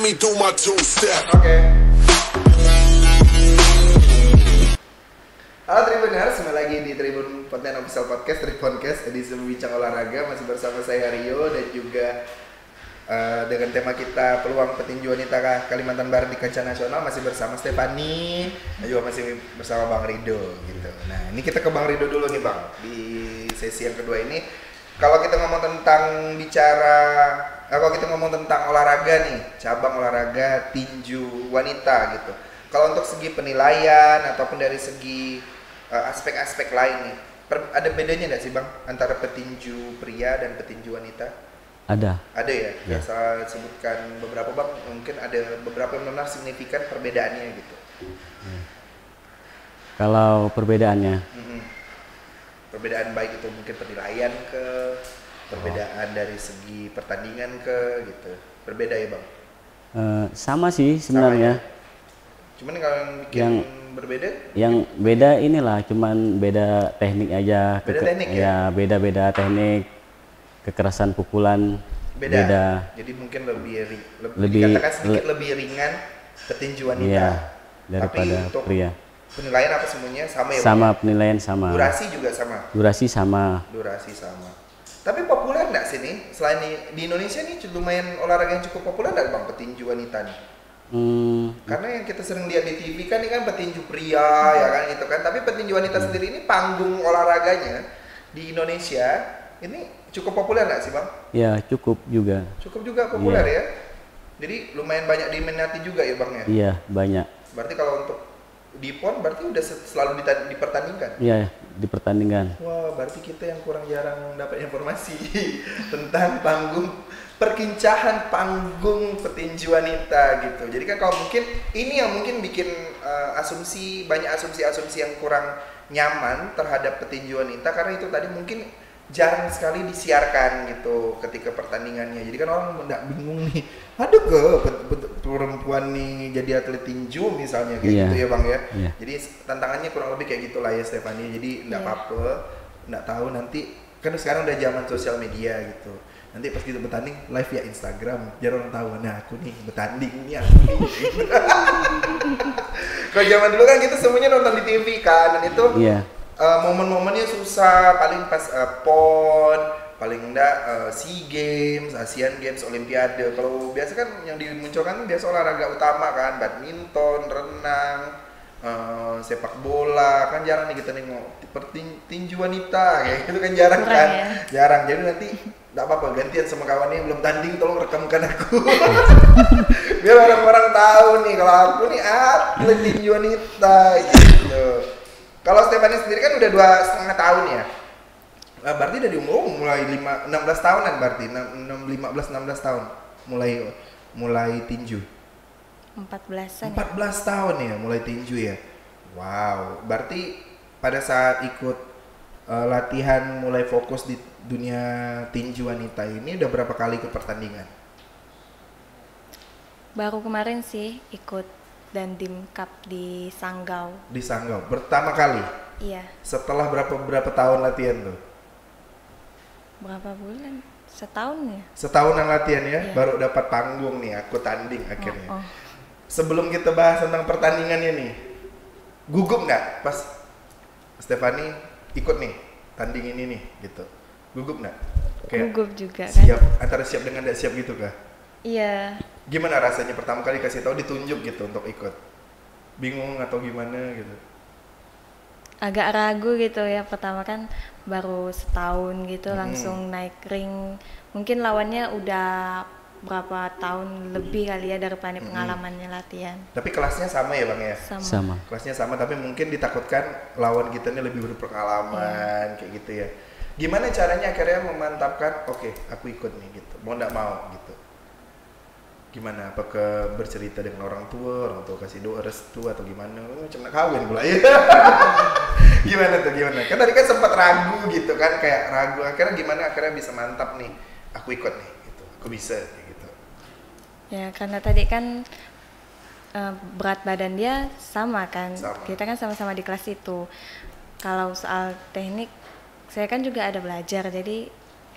me do my two-step. Oke. Halo Tribuners, kembali lagi di Tribun Konten Official Podcast, Tribuncast edisi Bincang Olahraga. Masih bersama saya Rio dan juga dengan tema kita peluang petinju wanita Kalimantan Barat di kancah nasional, masih bersama Stefani dan juga masih bersama Bang Rido gitu. Nah, ini kita ke Bang Rido dulu nih Bang. Di sesi yang kedua ini kalau kita ngomong tentang kalau kita ngomong tentang olahraga nih, cabang olahraga tinju wanita gitu. Kalau untuk segi penilaian ataupun dari segi aspek-aspek lain nih, ada bedanya nggak sih Bang antara petinju pria dan petinju wanita? Ada ya? Ya. Saya sebutkan beberapa Bang, mungkin ada beberapa yang benar signifikan perbedaannya gitu. Kalau perbedaannya, Perbedaan baik itu mungkin penilaian perbedaan dari segi pertandingan gitu. Berbeda ya Bang? sama sih sebenarnya. Sama ya? Cuman kalau yang bikin berbeda? Yang beda inilah, cuman beda teknik aja. Beda teknik ya? Beda-beda teknik, kekerasan pukulan. Beda. Jadi mungkin lebih dikatakan sedikit lebih ringan petinju wanita. Iya, daripada tapi untuk pria. Penilaian apa semuanya sama ya? Sama, Bang? penilaian sama. Durasi juga sama. Durasi sama. Tapi populer nggak sih nih? Selain di Indonesia nih lumayan olahraga yang cukup populer nggak Bang petinju wanita nih? Karena yang kita sering lihat di TV kan ini kan petinju pria ya kan gitu kan. Tapi petinju wanita sendiri ini panggung olahraganya di Indonesia ini cukup populer nggak sih Bang? Ya, cukup juga. Cukup juga populer ya. Jadi lumayan banyak diminati juga ya Bang ya? Iya, banyak. Berarti kalau untuk di PON berarti udah selalu dipertandingkan? Iya, dipertandingkan. Wah, berarti kita yang kurang jarang dapat informasi tentang perkincahan panggung petinju wanita gitu. Jadi kan kalau mungkin ini yang mungkin bikin banyak asumsi-asumsi yang kurang nyaman terhadap petinju wanita, karena itu tadi mungkin jarang sekali disiarkan gitu ketika pertandingannya. Jadi kan orang nggak bingung nih, aduh perempuan nih jadi atlet tinju misalnya kayak gitu ya Bang ya. Jadi tantangannya kurang lebih kayak gitulah ya Stefani. Jadi nggak apa-apa, nggak tahu nanti kan sekarang udah zaman sosial media gitu. Nanti pas gitu bertanding live ya Instagram, biar orang tahu nah aku nih bertanding nih aku nih. Kalau zaman dulu kan kita semuanya nonton di TV kan, dan itu momen-momennya susah, paling pas PON, paling enggak SEA Games, Asian Games, Olimpiade. Kalau biasa kan yang dimunculkan biasa olahraga utama kan, badminton, renang, sepak bola, kan jarang nih kita nengok tinju wanita kayak gitu kan jarang kan, jarang. Jadi nanti nggak apa-apa gantian sama kawannya yang belum tanding, tolong rekamkan aku biar orang-orang tahu nih kalau aku nih atlet tinju wanita gitu. Kalau Stefani sendiri kan udah 2,5 tahun ya. Berarti dari umur mulai 16 tahunan berarti 15-16 tahun mulai tinju. 14 tahun ya mulai tinju ya. Wow, berarti pada saat ikut latihan mulai fokus di dunia tinju wanita ini udah berapa kali ikut pertandingan? Baru kemarin sih ikut Dandim Cup di Sanggau. Di Sanggau, pertama kali? Iya. Setelah berapa tahun latihan tuh? Berapa bulan? Setahun ya? Setahunan latihan ya, baru dapat panggung nih, aku tanding akhirnya. Sebelum kita bahas tentang pertandingannya nih, gugup nggak pas Stefani ikut nih, tanding ini nih gitu? Gugup nggak? Gugup juga kan? Siap, antara siap dengan tidak siap gitu kah? Iya. Gimana rasanya pertama kali kasih tahu ditunjuk gitu untuk ikut? Bingung atau gimana gitu? Agak ragu gitu ya, pertama kan baru setahun gitu langsung naik ring. Mungkin lawannya udah berapa tahun lebih kali ya daripada pengalamannya latihan. Tapi kelasnya sama ya Bang ya? Sama. Kelasnya sama tapi mungkin ditakutkan lawan kita ini lebih berpengalaman kayak gitu ya. Gimana caranya akhirnya memantapkan, oke, aku ikut nih gitu, mau nggak mau gitu? Gimana? Apakah bercerita dengan orang tua kasih doa restu atau gimana? Macam nak kawin pula ya. Gimana tuh? Kan tadi kan sempat ragu gitu kan, kayak ragu. Akhirnya bisa mantap nih, aku ikut nih gitu, aku bisa gitu. Ya karena tadi kan berat badan dia sama kan, kita kan sama-sama di kelas itu. Kalau soal teknik, saya kan juga ada belajar, jadi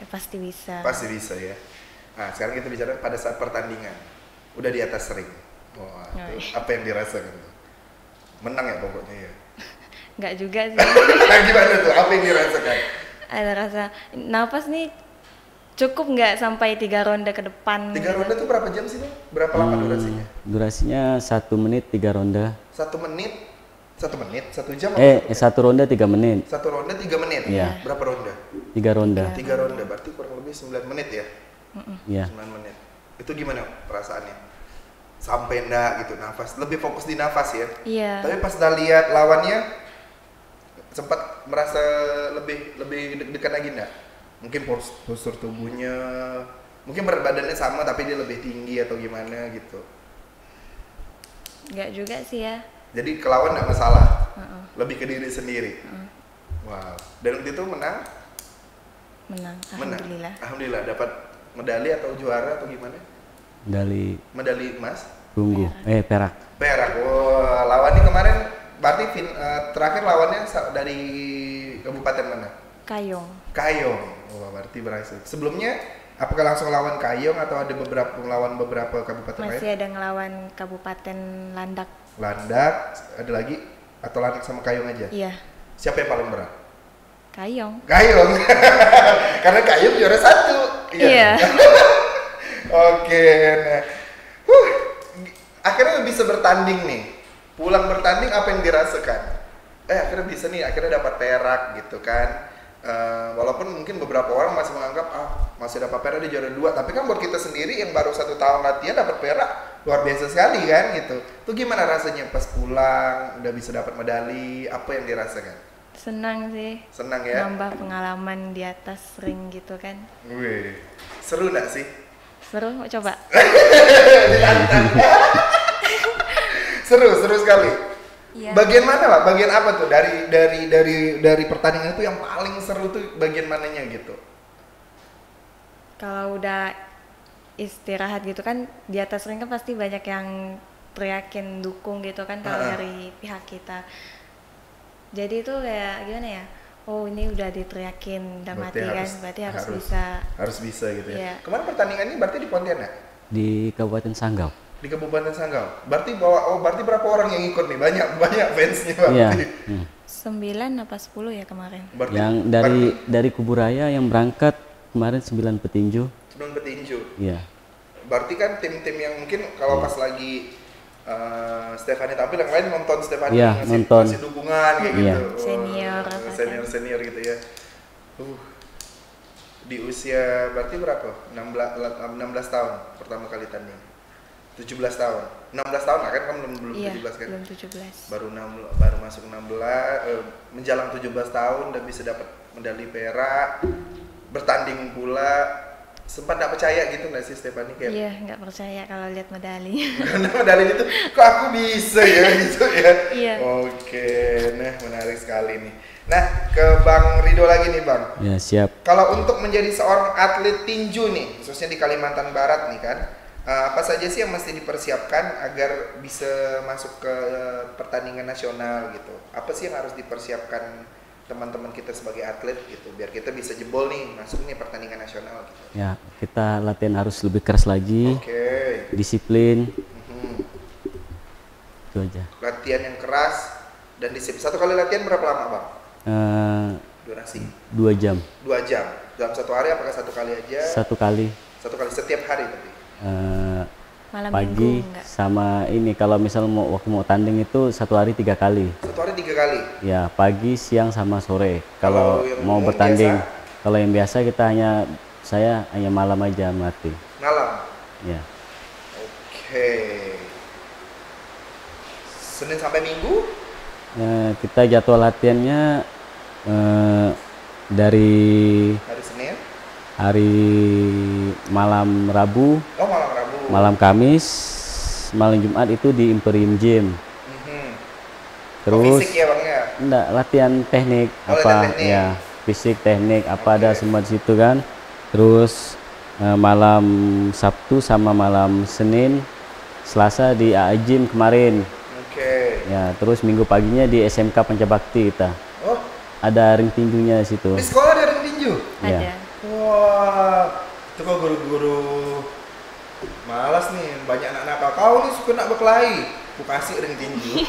pasti bisa. Pasti bisa ya. Nah, sekarang kita bicara pada saat pertandingan. udah di atas ring. Wah, itu apa yang dirasakan? Menang ya pokoknya ya? Nggak juga sih. Nah, gimana tuh? Apa yang dirasakan? Ada rasa nafas nih cukup nggak sampai 3 ronde ke depan. 3 ronde tuh berapa jam sih, Bang? Berapa lama durasinya? Durasinya 1 menit 3 ronde. 1 menit? 1 menit? 1 jam? 1 ronde 3 menit. 1 ronde 3 menit? Iya. Berapa ronde? 3 ronde. 3 ronde, berarti kurang lebih 9 menit ya? Iya. 9 menit. Itu gimana perasaannya? Sampai enggak gitu nafas? Lebih fokus di nafas ya? Iya. Tapi pas udah lihat lawannya, sempat merasa lebih deg-degan lagi enggak? Mungkin postur tubuhnya, mungkin berat badannya sama tapi dia lebih tinggi atau gimana gitu? Nggak juga sih ya. Jadi ke lawan nggak masalah, lebih ke diri sendiri. Wow. Dan waktu itu menang? Menang, alhamdulillah. Alhamdulillah, dapat medali atau juara atau gimana? Medali emas? Perunggu, perak. Perak. Wah, lawannya kemarin berarti terakhir lawannya dari kabupaten mana? Kayong. Kayong. Wah, berarti berhasil. Sebelumnya apakah langsung lawan Kayong atau ada beberapa kabupaten lain? Masih ada ngelawan Kabupaten Landak. Landak, ada lagi atau Landak sama Kayong aja? Iya. Siapa yang paling berat? Kayong. Kayong. Karena Kayong juara 1. Iya. Oke, nah. Akhirnya bisa bertanding nih. Pulang bertanding apa yang dirasakan? Akhirnya bisa nih, akhirnya dapat perak gitu kan. Walaupun mungkin beberapa orang masih menganggap masih dapat perak di juara 2, tapi kan buat kita sendiri yang baru 1 tahun latihan dapat perak luar biasa sekali kan gitu. Itu gimana rasanya pas pulang udah bisa dapat medali? Apa yang dirasakan? Senang sih. Senang ya? Nambah pengalaman di atas ring gitu kan. Wih, seru nggak sih? Seru, mau coba? Seru sekali. Iya. Bagian mana Pak? Bagian apa tuh dari pertandingan itu yang paling seru tuh bagian mananya gitu? Kalau udah istirahat gitu kan di atas ring kan pasti banyak yang teriakin dukung gitu kan kalau dari pihak kita. Jadi itu kayak gimana ya? Oh ini udah diteriakin, udah mati kan, berarti harus bisa. Harus bisa gitu ya. Iya. Kemarin pertandingannya berarti di Pontianak? Di Kabupaten Sanggau. Di Kabupaten Sanggau. Berarti berarti berapa orang yang ikut nih? Banyak fansnya berarti. Iya. 9 apa 10 ya kemarin? Berarti, Yang dari Kuburaya yang berangkat kemarin 9 petinju. 9 petinju. Iya. Berarti kan tim-tim yang mungkin kalau pas lagi Stefani tampil, yang lain nonton Stefani, ngasih dukungan kayak gitu. Senior gitu ya. Di usia berarti berapa? 16 tahun pertama kali tanding. 17 tahun. 16 tahun lah kan, kamu belum 17 kan? Belum 17. Baru masuk 16, menjelang 17 tahun udah bisa dapat medali perak, bertanding pula. Sempat nggak percaya gitu nggak sih Stefani kayak? Iya, nggak percaya kalau lihat medali. Karena medali itu, kok aku bisa ya gitu ya? Iya. Oke, nah menarik sekali nih. Nah, ke Bang Rido lagi nih Bang. Ya siap. Kalau untuk menjadi seorang atlet tinju nih, khususnya di Kalimantan Barat nih kan, apa saja sih yang mesti dipersiapkan agar bisa masuk ke pertandingan nasional gitu? Apa sih yang harus dipersiapkan teman-teman kita sebagai atlet gitu, biar kita bisa jebol nih masuk nih pertandingan nasional gitu? Ya, kita latihan harus lebih keras lagi. Oke. Disiplin. Itu aja. Latihan yang keras dan disiplin. Satu kali latihan berapa lama Bang? Durasi? 2 jam. 2 jam. Dalam satu hari apakah satu kali aja? Satu kali. Satu kali setiap hari tapi? Malam Pagi minggu enggak? sama ini kalau misal waktu mau tanding itu 1 hari 3 kali. Satu hari 3 kali? Ya, pagi, siang sama sore. Kalau yang mau umum bertanding, biasa? kalau yang biasa saya hanya malam aja melatih. Malam? Ya. Oke. Senin sampai Minggu? Kita jadwal latihannya dari Hari Senin? hari malam Rabu, Oh, malam Rabu. malam Kamis, malam Jumat itu di Imperium Gym. Terus fisik ya Bang ya? enggak, latihan teknik latihan teknik. ya, fisik, teknik apa ada semua di situ kan. Terus malam Sabtu sama malam Senin, Selasa di AA Gym kemarin. Oke. Ya, terus Minggu paginya di SMK Pancabakti kita. Oh, Ada ring tinjunya di situ. di sekolah ada ring tinju? Ya. Ada. Wah, itu kok guru-guru malas nih, banyak anak nakal. Kau nih suka nak berkelahi, aku kasih ring tinju.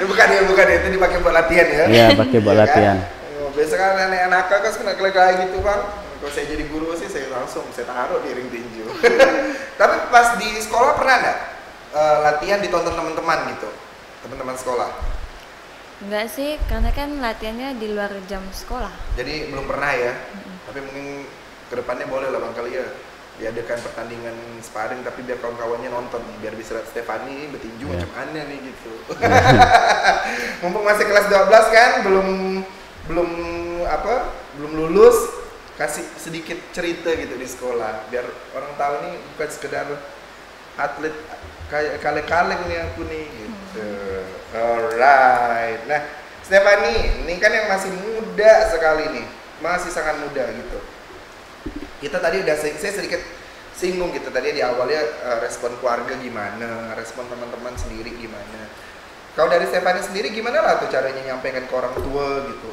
bukan ya, itu dipakai buat latihan ya? Iya, pakai buat latihan. Kan? Biasa kan anak nakal kan suka berkelahi gitu bang. Kalau saya jadi guru sih, saya taruh di ring tinju. Tapi pas di sekolah pernah nggak latihan ditonton teman-teman gitu, teman-teman sekolah? Enggak sih, karena kan latihannya di luar jam sekolah. Jadi belum pernah ya? Tapi mungkin kedepannya boleh lah bang kali ya diadakan pertandingan sparring tapi biar kawan-kawannya nonton nih, biar bisa lihat Stefani bertinju macam mana nih gitu. Mumpung masih kelas 12 kan, belum lulus, kasih sedikit cerita gitu di sekolah biar orang tahu nih bukan sekedar atlet kayak kaleng-kaleng nih aku nih gitu. Alright. Nah, Stefani ini kan yang masih muda sekali nih, masih sangat muda gitu. Kita tadi udah saya sedikit singgung gitu tadi di awalnya, respon keluarga gimana, respon teman-teman sendiri gimana. Kalau dari Stefani sendiri gimana lah tuh caranya nyampaikan ke orang tua gitu,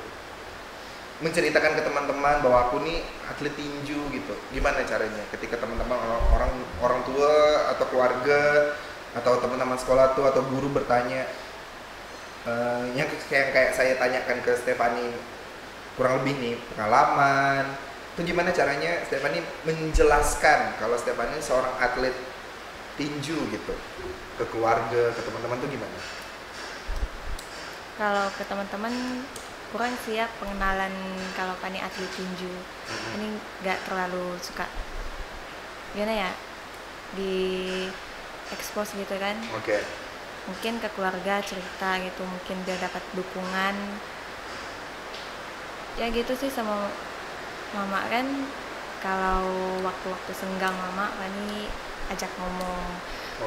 menceritakan ke teman-teman bahwa aku nih atlet tinju gitu. Gimana caranya ketika teman-teman orang tua atau keluarga atau teman-teman sekolah tuh atau guru bertanya, yang kayak saya tanyakan ke Stefani kurang lebih nih pengalaman. Itu gimana caranya Stefani menjelaskan kalau Stefani seorang atlet tinju gitu ke keluarga, ke teman-teman tuh gimana? Kalau ke teman-teman kurang siap pengenalan kalau Pani atlet tinju. Ini nggak terlalu suka gimana ya di expose gitu kan. Oke. Mungkin ke keluarga cerita gitu, mungkin dia dapat dukungan. Ya gitu sih sama mama kan, kalau waktu-waktu senggang mama Pani ajak ngomong.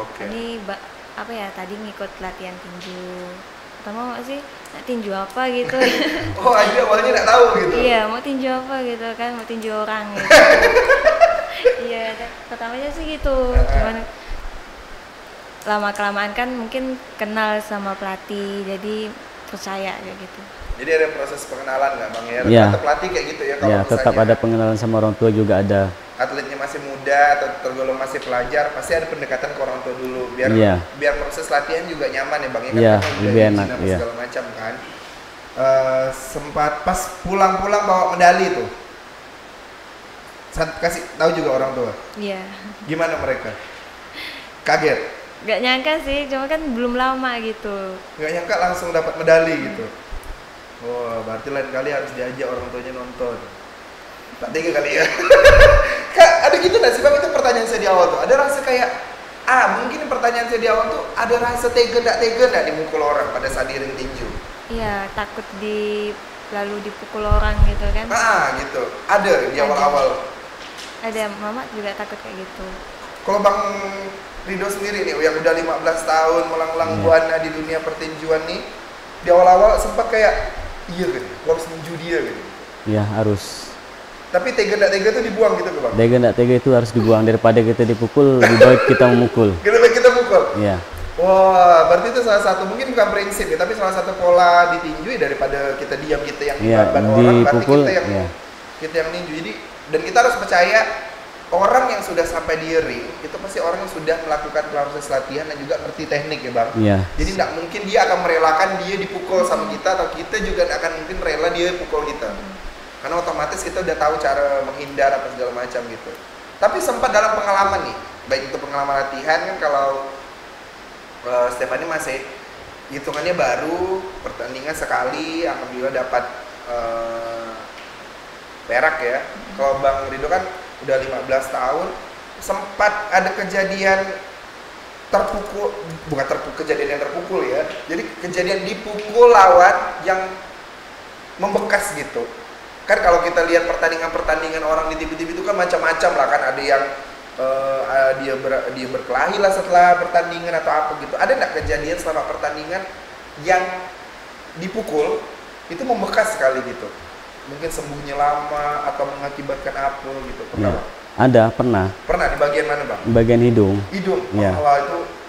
Oke. Ini apa ya tadi ngikut latihan tinju. Pertama mau sih nak tinju apa gitu. Oh aja awalnya nggak tahu gitu. Iya mau tinju apa gitu kan, mau tinju orang gitu. Iya pertamanya sih gitu. Cuman lama kelamaan kan mungkin kenal sama pelatih jadi percaya kayak gitu. Jadi ada proses pengenalan nggak bang ya? Iya. Atau pelatih kayak gitu ya? Kalau Ya, tetap ada pengenalan sama orang tua juga ada. atletnya masih muda atau tergolong masih pelajar, pasti ada pendekatan ke orang tua dulu biar biar proses latihan juga nyaman ya bang ya? Iya, kan lebih enak. Iya. Segala macam kan. Sempat pas pulang-pulang bawa medali tuh, kasih tahu juga orang tua. Iya. Gimana mereka? Kaget? Gak nyangka sih, cuma kan belum lama gitu. Gak nyangka langsung dapat medali gitu. Wah, berarti lain kali harus diajak orang tuanya nonton. Tak tega kali ya. Kak, ada gitu nggak sih bang? Itu pertanyaan saya di awal tuh. Ada rasa kayak, mungkin pertanyaan saya di awal tuh ada rasa tega nggak dimukul orang pada saat di ring tinju? Iya, takut lalu dipukul orang gitu kan? Gitu. Ada di awal-awal. Ada, mama juga takut kayak gitu. Kalau bang Rido sendiri nih, yang udah 15 tahun melanglang buana di dunia pertinjuan nih, di awal-awal sempat kayak, iya kan, harus tinju dia gitu. Iya harus. Tapi tega tuh dibuang gitu ke bang? Tega itu harus dibuang, daripada kita dipukul lebih baik kita memukul. Lebih baik kita pukul? Iya. Wah, berarti itu salah satu, mungkin bukan prinsip ya, tapi salah satu pola ditinju ya, daripada kita diam, kita yang diban orang, berarti kita yang ninju. Jadi, dan kita harus percaya orang yang sudah sampai di ring itu pasti orang yang sudah melakukan proses latihan dan juga ngerti teknik ya bang. Iya. Jadi tidak mungkin dia akan merelakan dia dipukul sama kita, atau kita juga akan mungkin rela dia pukul kita. Karena otomatis kita udah tahu cara menghindar apa segala macam gitu. Tapi sempat dalam pengalaman nih, baik itu pengalaman latihan kan, kalau Stefani masih hitungannya baru, pertandingan sekali, alhamdulillah dapat perak ya. Kalau Bang Rido kan udah 15 tahun, sempat ada kejadian terpukul, bukan kejadian yang terpukul ya, jadi kejadian dipukul lawan yang membekas gitu. Kan kalau kita lihat pertandingan orang di TV-TV itu kan macam-macam lah kan, ada yang dia berkelahi lah setelah pertandingan atau apa gitu. Ada nggak kejadian selama pertandingan yang dipukul itu membekas sekali gitu? Mungkin sembuhnya lama atau mengakibatkan apa gitu? Pernah? Ya, ada, pernah. Pernah di bagian mana bang? Bagian hidung. Hidung. Ya. Wah,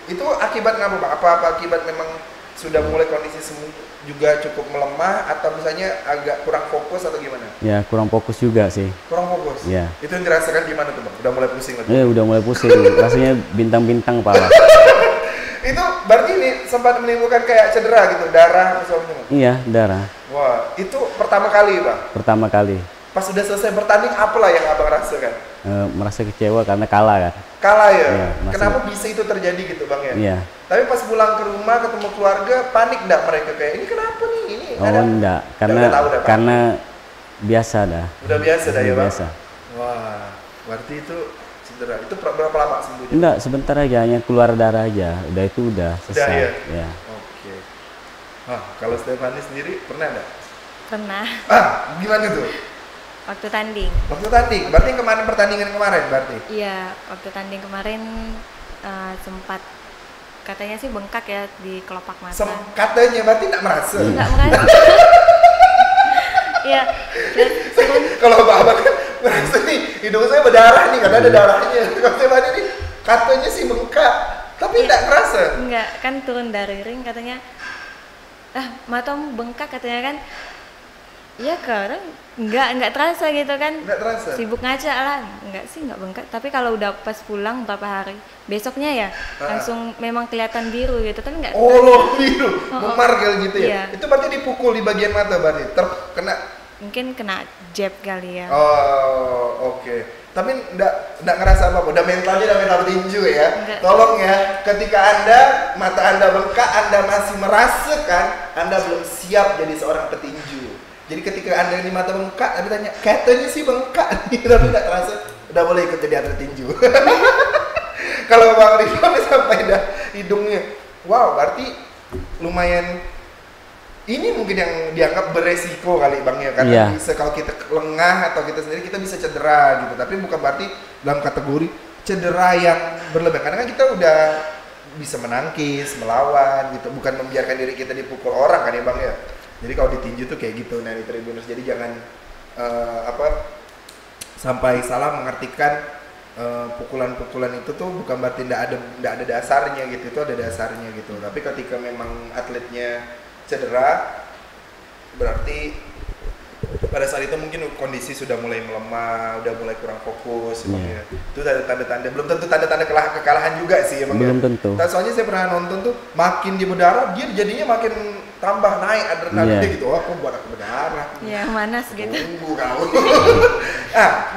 itu akibat ngapa bang? Apa akibat memang sudah mulai kondisi juga cukup melemah atau misalnya agak kurang fokus atau gimana? Ya kurang fokus juga sih. Kurang fokus? Ya. Itu yang dirasakan gimana tuh bang? Udah mulai pusing lagi? Udah mulai pusing, rasanya bintang-bintang pala. Itu berarti ini sempat menimbulkan kayak cedera gitu, darah misalnya? Iya, darah. Wah, itu pertama kali bang? Pertama kali. Pas sudah selesai bertanding, apalah yang abang rasakan? Merasa kecewa karena kalah kan. Kalah ya? Iya, kenapa bisa itu terjadi gitu bang ya? Iya. Tapi pas pulang ke rumah ketemu keluarga, panik enggak mereka kayak, ini kenapa nih? Ini Enggak, karena biasa dah. Udah biasa dah ya bang? Biasa. Wah, berarti itu cedera. Itu berapa lama sembuhnya? Enggak, sebentar aja, hanya keluar darah aja. Udah selesai. Udah ya. Oke. Kalau Stefani sendiri pernah enggak? Pernah. Gimana tuh? Waktu tanding. Waktu tanding? Berarti pertandingan kemarin berarti? Iya, waktu tanding kemarin sempat katanya sih bengkak ya di kelopak mata. Katanya berarti enggak merasa? Enggak merasa. Iya. Kalau abang kan merasa nih, hidung saya berdarah nih, karena ada darahnya. Kalau Stefani nih, katanya sih bengkak, tapi enggak ngerasa? Enggak, kan turun dari ring katanya, matamu bengkak katanya kan. Iya karena enggak terasa gitu kan. Enggak terasa? Sibuk ngaca lah, enggak sih enggak bengkak. Tapi kalau udah pas pulang berapa hari, besoknya ya langsung memang kelihatan biru gitu, tapi enggak. Oh, biru, memar kayak gitu ya? Iya. Itu berarti dipukul di bagian mata berarti, terkena? Mungkin kena jab kali ya. Oh, oke. Tapi enggak ngerasa apa-apa, udah mental tinju ya? Enggak. Tolong ya, ketika mata anda bengkak, anda masih merasakan anda belum siap jadi seorang petinju. Jadi ketika anda ini mata bengkak, anda tanya, katanya sih bengkak nih, tapi nggak terasa, udah boleh ikut jadi atlet tinju. Kalau Bang Ridwan sampai dah hidungnya, wow, berarti lumayan. Ini mungkin yang dianggap beresiko kali Bang ya, karena bisa kalau kita lengah atau kita sendiri kita bisa cedera gitu, tapi bukan berarti dalam kategori cedera yang berlebihan. Karena kan kita udah bisa menangkis, melawan gitu, bukan membiarkan diri kita dipukul orang kan ya Bang ya. Jadi kalau ditinju tuh kayak gitu, nah di Tribuners. Jadi jangan sampai salah mengartikan pukulan-pukulan itu tuh bukan berarti tidak ada dasarnya gitu, itu ada dasarnya gitu. Tapi ketika memang atletnya cedera, berarti pada saat itu mungkin kondisi sudah mulai melemah, udah mulai kurang fokus. Ya. Itu ada tanda-tanda, belum tentu tanda-tanda kekalahan juga sih emang. Belum tentu. Nah, soalnya saya pernah nonton tuh, makin di berdarah dia jadinya makin tambah naik adrenalinnya gitu. Oh, aku buat aku berdarah. Ya, manas gitu. Tunggu kau.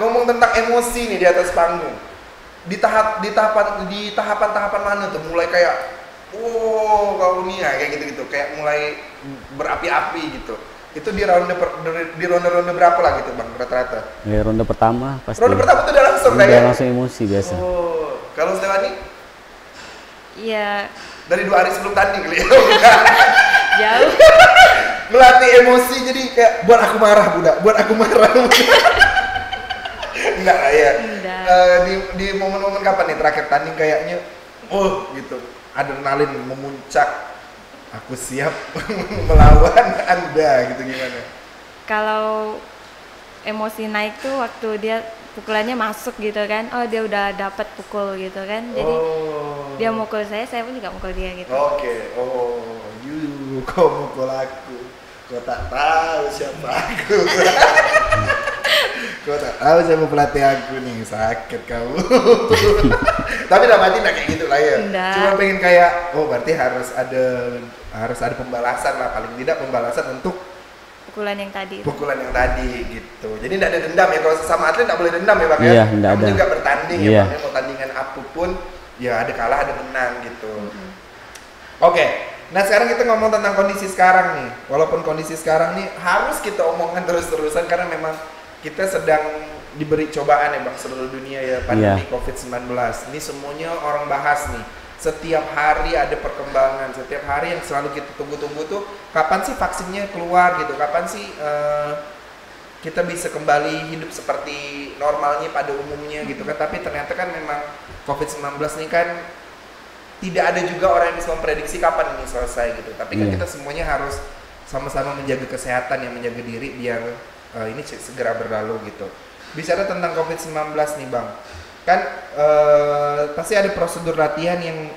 Ngomong tentang emosi nih di atas panggung. Di tahapan-tahapan mana tuh mulai kayak kau nih ya, kayak gitu-gitu, kayak mulai berapi-api gitu. Itu di ronde berapa lah gitu Bang rata-rata? Ya ronde pertama pasti. Ronde pertama itu udah langsung ya? Langsung emosi biasa. Kalau Stefani? Iya. Dari 2 hari sebelum tanding kali ya? Jauh. Melatih emosi jadi kayak buat aku marah budak, buat aku marah. Enggak lah ya. Di momen-momen kapan nih terakhir tanding kayaknya gitu, adrenalin memuncak. Aku siap melawan Anda gitu, gimana? Kalau emosi naik tuh waktu dia pukulannya masuk gitu kan, dia udah dapat pukul gitu kan, jadi dia mukul saya pun juga mukul dia gitu. Oke. Kau mukul aku, kau tak tahu siapa aku. Kau tak tahu siapa pelatih aku nih, sakit kamu. Tapi berarti nggak kayak gitu lah ya. Nggak. Cuma pengen kayak, berarti harus ada pembalasan lah, paling tidak pembalasan untuk pukulan yang tadi. Pukulan yang tadi gitu. Jadi tidak ada dendam ya, kalau sama atlet tidak boleh dendam ya Bang ya. Iya, tidak ada. juga bertanding ya Bang, mau tandingan apapun ya ada kalah ada menang gitu. Oke. Nah sekarang kita ngomong tentang kondisi sekarang nih. Walaupun kondisi sekarang nih harus kita omongkan terus-terusan karena memang kita sedang diberi cobaan ya Bang, seluruh dunia ya, pandemi COVID-19. Ini semuanya orang bahas nih. Setiap hari ada perkembangan, setiap hari yang selalu kita tunggu-tunggu tuh kapan sih vaksinnya keluar gitu, kapan sih kita bisa kembali hidup seperti normalnya pada umumnya gitu kan. Tapi ternyata kan memang COVID-19 ini kan tidak ada juga orang yang bisa memprediksi kapan ini selesai gitu. Tapi kan kita semuanya harus sama-sama menjaga kesehatan, yang menjaga diri biar ini segera berlalu gitu. Bicara tentang COVID-19 nih Bang, kan pasti ada prosedur latihan yang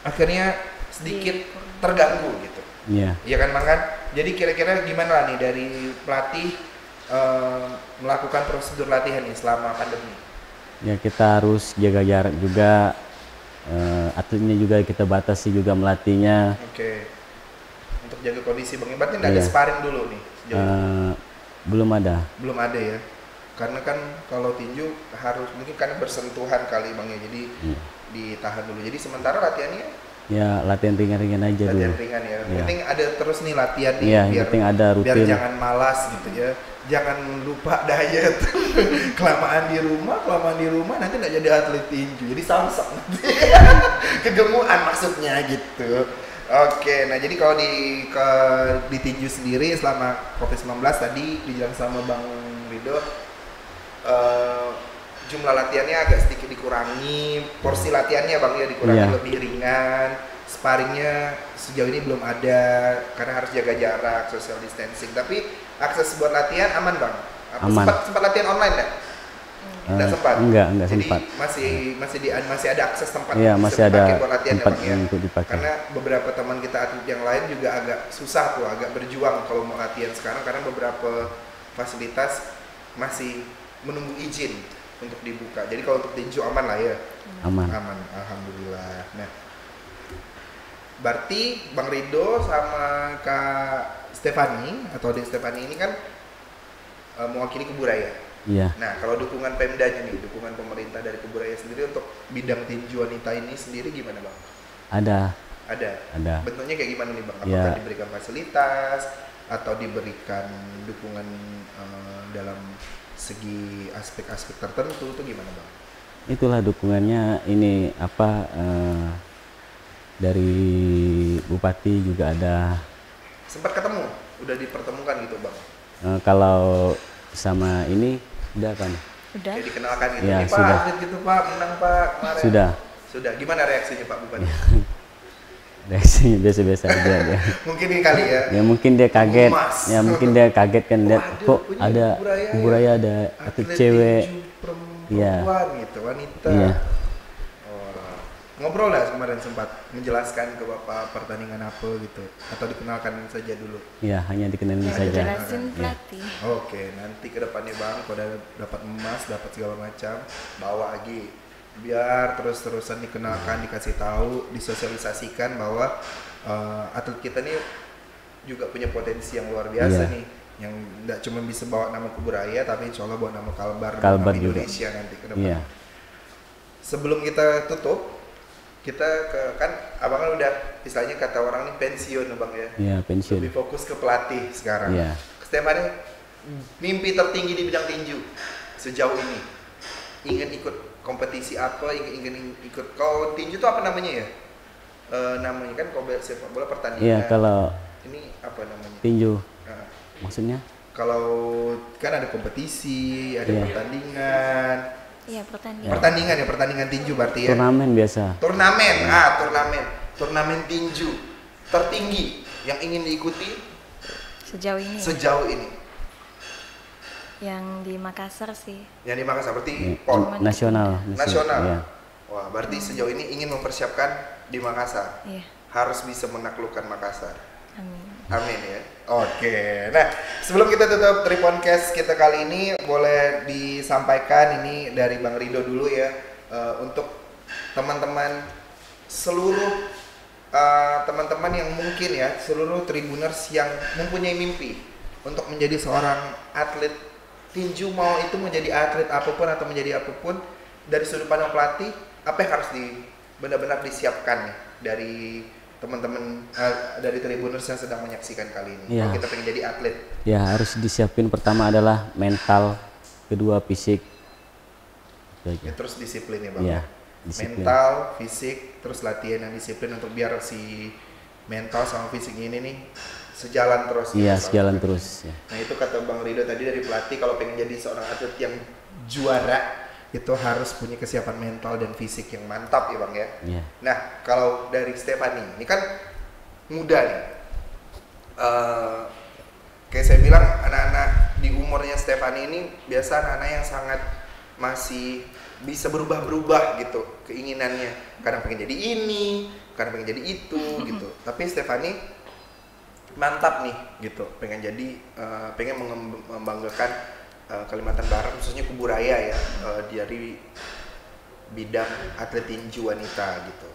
akhirnya sedikit terganggu gitu. Iya. Iya kan Bang kan? Jadi kira-kira gimana nih dari pelatih melakukan prosedur latihan nih selama pandemi? Ya kita harus jaga jarak juga, atletnya juga kita batasi juga melatihnya. Oke. Untuk jaga kondisi Bang, berarti nggak ada sparring dulu nih sejauh ini? Belum ada. Belum ada ya. Karena kan kalau tinju harus mungkin karena bersentuhan kali Bang ya. Jadi ditahan dulu. Jadi sementara latihannya Ya latihan ringan-ringan aja latihan dulu. ringan ya. Iya. Penting ada terus nih latihan nih Iya, biar penting ada biar rutin. jangan malas gitu ya. Jangan lupa diet. kelamaan di rumah nanti nggak jadi atlet tinju. Jadi samsak nanti. Kegemuan maksudnya gitu. Oke, nah jadi kalau di tinju sendiri selama COVID-19 tadi dijelaskan sama Bang Rido, jumlah latihannya agak sedikit dikurangi, porsi latihannya Bang ya dikurangi lebih ringan, sparringnya sejauh ini belum ada karena harus jaga jarak, social distancing. Tapi akses buat latihan aman Bang? Aman. Sempat latihan online nggak? Nggak sempat. Enggak Jadi sempat. masih ada akses tempat Iya, bisa masih ada dipakai buat latihan tempat ya, Bang, ya? untuk dipakai. Karena beberapa teman kita atlet yang lain juga agak susah tuh, agak berjuang kalau mau latihan sekarang karena beberapa fasilitas masih menunggu izin untuk dibuka. Jadi kalau untuk tinju aman lah ya. Aman. Alhamdulillah. Nah, berarti Bang Rido sama Kak Stefani atau Dek Stefani ini kan mewakili Kuburaya. Iya. Nah, kalau dukungan Pemdanya nih, dukungan pemerintah dari Kuburaya sendiri untuk bidang tinju wanita ini sendiri gimana Bang? Ada. Ada. Bentuknya kayak gimana nih Bang? Apakah Ya. diberikan fasilitas atau diberikan dukungan dalam segi aspek-aspek tertentu itu gimana Bang? Itulah dukungannya ini dari Bupati juga ada. Sempat ketemu? Udah dipertemukan gitu Bang? Kalau sama ini udah kan? Udah. Kayak dikenalkan gitu, Ya, nih Pak, sudah. atlet gitu Pak, menang Pak kemarin. Sudah. Gimana reaksinya Pak Bupati? Reaksinya biasa-biasa aja dia. Mungkin ini kali ya. Ya mungkin dia kaget. Emas. Ya mungkin dia kaget kan lihat Waduh, kok punya ada Kuburaya ada atlet cewek. tinju Iya. perempuan gitu, wanita. Iya. Oh, ngobrol lah kemarin sempat menjelaskan ke Bapak pertandingan apa gitu atau dikenalkan saja dulu. Ya hanya dikenalin Ya, saja. dijelasin pelatih. Oke, nanti ke depannya Bang, kalau udah dapat emas, dapat segala macam, bawa lagi. Biar terus-terusan dikenalkan, dikasih tahu, disosialisasikan bahwa atlet kita nih juga punya potensi yang luar biasa Iya. nih, yang tidak cuma bisa bawa nama Kuburaya, tapi insya Allah bawa nama Kalbar Kalbar nama juga. Indonesia nanti ke depan. Iya. Sebelum kita tutup, kita kan abang kan udah istilahnya kata orang nih pensiun Bang ya. Iya, pensiun. Lebih fokus ke pelatih sekarang. Iya. Stefani, mimpi tertinggi di bidang tinju sejauh ini, ingin ikut kompetisi apa? Ingin ikut, kalau tinju itu apa namanya ya? Namanya kan kalau sepak bola pertandingan. Iya, kalau ini apa namanya? tinju Nah, maksudnya? kalau kan ada kompetisi, ada Iya. pertandingan. Iya, pertandingan. Pertandingan ya, pertandingan tinju berarti ya. Turnamen biasa. Turnamen, turnamen tinju tertinggi yang ingin diikuti Sejauh ini ya, sejauh ini. yang di Makassar sih. Yang di Makassar berarti Iya. PON Nasional. nasional. Iya. Wah, berarti sejauh ini ingin mempersiapkan di Makassar. Iya. Harus bisa menaklukkan Makassar. Amin. Amin ya. Oke. Nah, sebelum kita tutup Triponcast kita kali ini, boleh disampaikan ini dari Bang Rido dulu ya, untuk teman-teman seluruh teman-teman yang mungkin ya, seluruh Tribuners yang mempunyai mimpi untuk menjadi seorang atlet tinju, mau itu menjadi atlet apapun atau menjadi apapun, dari sudut pandang pelatih, apa yang harus benar-benar disiapkan nih dari teman-teman dari Tribuners yang sedang menyaksikan kali ini. Iya. Kalau kita pengen jadi atlet, Ya harus disiapin, pertama adalah mental, kedua fisik. Itu aja. ya terus disiplin ya Bang. Iya, disiplin. Mental, fisik, terus latihan yang disiplin untuk biar si mental sama fisik ini nih sejalan terus. Iya, Bang. sejalan terus ya. Nah itu kata Bang Rido tadi dari pelatih, kalau pengen jadi seorang atlet yang juara itu harus punya kesiapan mental dan fisik yang mantap ya Bang ya. Iya. Nah kalau dari Stefani, ini kan muda nih, kayak saya bilang anak-anak di umurnya Stefani ini biasa anak-anak yang sangat masih bisa berubah-berubah gitu keinginannya, kadang pengen jadi ini, kadang pengen jadi itu gitu. Tapi Stefani mantap nih gitu, pengen jadi pengen membanggakan Kalimantan Barat khususnya Kubu Raya ya, dari bidang atlet tinju wanita gitu.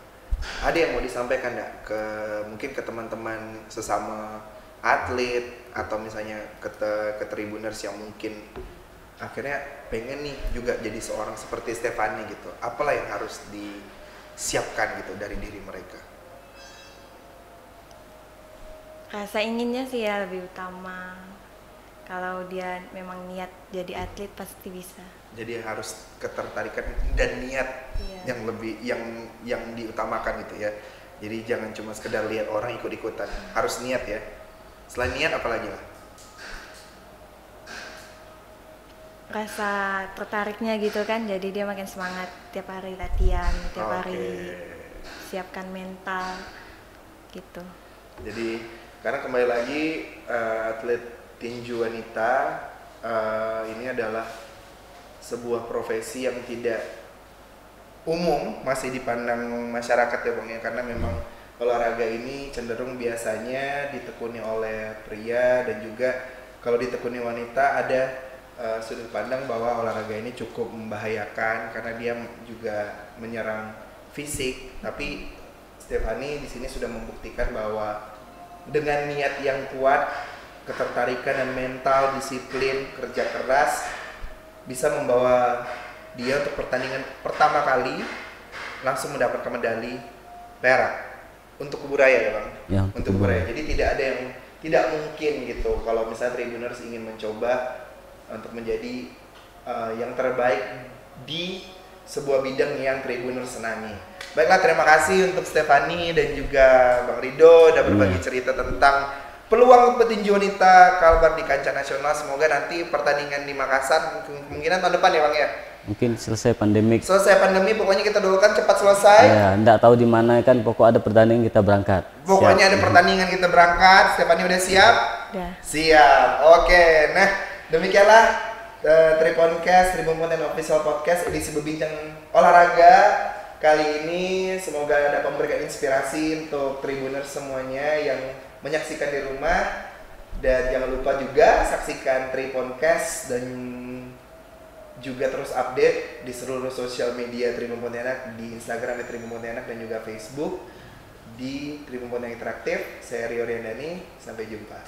Ada yang mau disampaikan nggak ke mungkin ke teman-teman sesama atlet atau misalnya ke Tribuners yang mungkin akhirnya pengen nih juga jadi seorang seperti Stephanie gitu, apalah yang harus disiapkan gitu dari diri mereka? Rasa inginnya sih ya lebih utama. Kalau dia memang niat jadi atlet pasti bisa. Jadi harus ketertarikan dan niat yang lebih yang diutamakan gitu ya. Jadi jangan cuma sekedar lihat orang ikut-ikutan, harus niat ya. Selain niat apalagi lah? Rasa tertariknya gitu kan, jadi dia makin semangat tiap hari latihan, tiap hari siapkan mental gitu. Jadi karena kembali lagi atlet tinju wanita ini adalah sebuah profesi yang tidak umum masih dipandang masyarakat ya Bang ya, karena memang olahraga ini cenderung biasanya ditekuni oleh pria dan juga kalau ditekuni wanita ada sudut pandang bahwa olahraga ini cukup membahayakan karena dia juga menyerang fisik. Tapi Stephanie di sini sudah membuktikan bahwa dengan niat yang kuat, ketertarikan dan mental, disiplin, kerja keras bisa membawa dia untuk pertandingan pertama kali langsung mendapatkan medali perak untuk Kubu Raya ya Bang? Ya, untuk Kubu Raya. Jadi tidak ada yang tidak mungkin gitu kalau misalnya Tribuners ingin mencoba untuk menjadi yang terbaik di sebuah bidang yang Tribuners senangi. Baiklah, terima kasih untuk Stephanie dan juga Bang Rido udah berbagi cerita tentang peluang petinju wanita Kalbar di kancah nasional. Semoga nanti pertandingan di Makassar kemungkinan tahun depan ya Bang ya. Mungkin selesai pandemik. Selesai pandemi, pokoknya kita doakan cepat selesai. Ya, enggak tahu di mana kan, pokok ada pertandingan kita berangkat. Pokoknya ada pertandingan kita berangkat. Stephanie udah siap? Udah. Siap. Oke. Nah, demikianlah Triponcast, Tribun Pontianak Official Podcast edisi berbincang olahraga kali ini. Semoga dapat memberikan inspirasi untuk Tribuners semuanya yang menyaksikan di rumah, dan jangan lupa juga saksikan Triponcast dan juga terus update di seluruh sosial media Tribun Pontianak, di Instagram Tribun Pontianak dan juga Facebook di Tribun Pontianak Interaktif. Saya Rio Riandani, sampai jumpa.